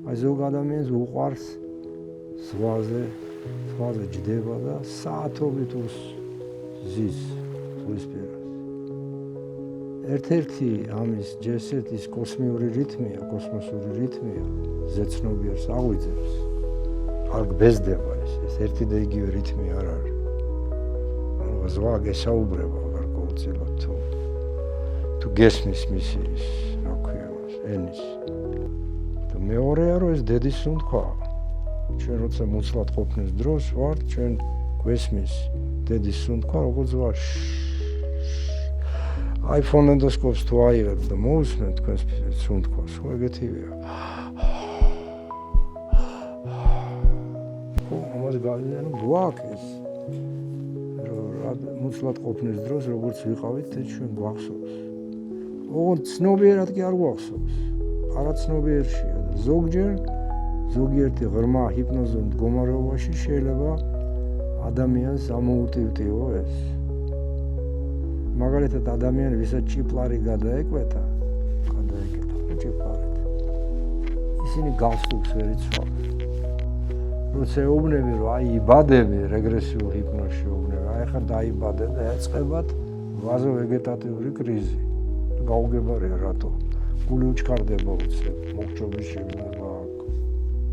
აი ზოგ ადამიანს უყვარს ზღვაზე ჯდება და საათობით ზის ზღვისპირას. ერთ-ერთი ამის ჯესეთის კოსმოსური რითმია, ზეცნობიერს აღვიძებს. არ გბეზდება ეს ერთი და იგივე რითმი არ არის. ანუ ზღვა გესაუბრება გარკვეულწილად თუ გესმის მისი რა ქვია ენის. და მეორეა რომ ეს დედის სუნთქვა. ჩვენ როცა მუცლად ყოფნის დროს ვართ, ჩვენ გვესმის დედის სუნთქვა როგორც ვარ. აი ფონენდოსკოპს თუ აიღებ და მოусმენ თქვენს სუნთქვას, ხო ეგეთივეა. ამას გავიზიანო გვაქვს რომ მუცლად ყოფნის დროს როგორც ვიყავით, ჩვენ გვახსოვს. ოღონდ ცნობიერად კი არ გვახსოვს. არაცნობიერშია და ზოგიერთი ღრმა ჰიპნოზურ მდგომარეობაში შეიძლება ადამიანს ამოუტივტიო ეს. მაგალითად ადამიანი ვისაც ჭიპლარი გადაეკეთა ჭიპლარით. ისინი გასტუქს ვერ იცვალენ. როცა ეუბნები რომ აი იბადები რეგრესიულ ჰიპნოზში ეუბნები, აი ხა დაიბადე და ეწყებათ ვაზოვეგეტატიური კრიზი. გაუგებარია რატო? გული უჩქარდება უცებ, მოგჭობის შეგვიძლია აქვს.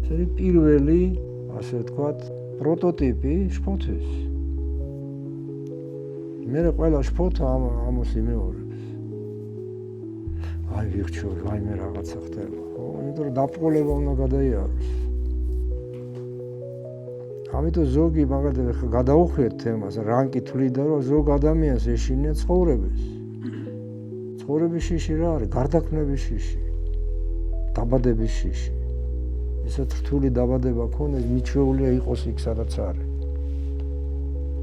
ეს არის პირველი, ასე ვთქვათ, პროტოტიპი შფოთვის. მერე ყველა შფოთა ამას იმეორებს. აი ვიხჩოვი, აი მე რაღაცა ხდება. ხო, იმიტომ რომ დაპყრობა უნდა გადაიაროს. ამიტომ ზოგი მაგალითად ხა გადაუხვიეთ თემას, რანკი თვლიდა რომ ზოგ ადამიანს ეშინია ცხოვრების შიში რა არის? გარდაქმნების შიში, დაბადების შიში. ესეთ რთული დაბადება ქონდეს, მიჩვეულია იყოს იქ სადაც არის.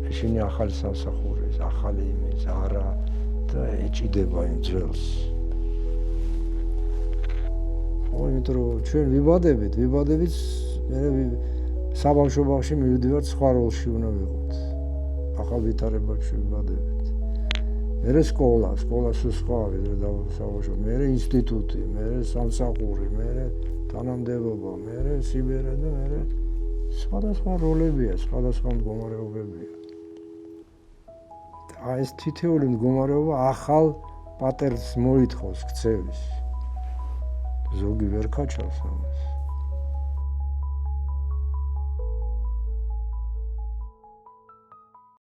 ეშინია ახალი სამსახურის, ახალი იმის, არა და ეჭიდება იმ ძველს. ხო, იმიტომ რომ ჩვენ ვიბადებით, მე საბავშვობაში მივიდივართ სხვა როლში უნდა ვიყოთ. ახალ ვითარებაში ვიბადებით. მერე სკოლა სხვა ვიდრე საბავშვო, მერე ინსტიტუტი, მერე სამსახური, მერე თანამდებობა, მერე სიბერე და მერე სხვადასხვა როლებია, სხვადასხვა მდგომარეობებია. აი ეს თითოეული მდგომარეობა ახალ პატერნს მოითხოვს ქცევის. ზოგი ვერ ქაჩავს ამას.